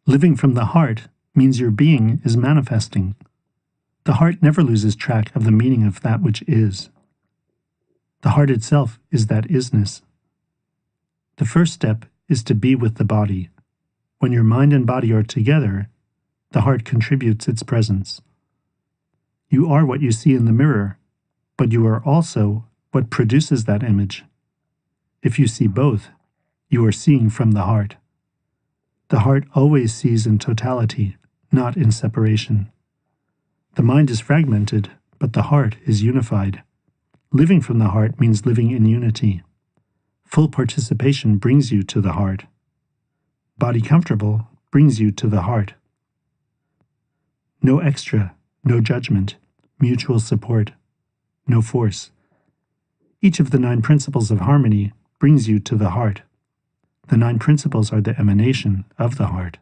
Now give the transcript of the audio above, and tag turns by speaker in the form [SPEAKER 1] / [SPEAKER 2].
[SPEAKER 1] Living from the heart means your being is manifesting. The heart never loses track of the meaning of that which is. The heart itself is that is-ness. The first step is to be with the body. When your mind and body are together, the heart contributes its presence. You are what you see in the mirror, but you are also what produces that image. If you see both, you are seeing from the heart. The heart always sees in totality, not in separation. The mind is fragmented, but the heart is unified. Living from the heart means living in unity. Full participation brings you to the heart. Body comfortable brings you to the heart. No extra, no judgment, mutual support, no force. Each of the 9 principles of harmony brings you to the heart. The 9 principles are the emanation of the heart.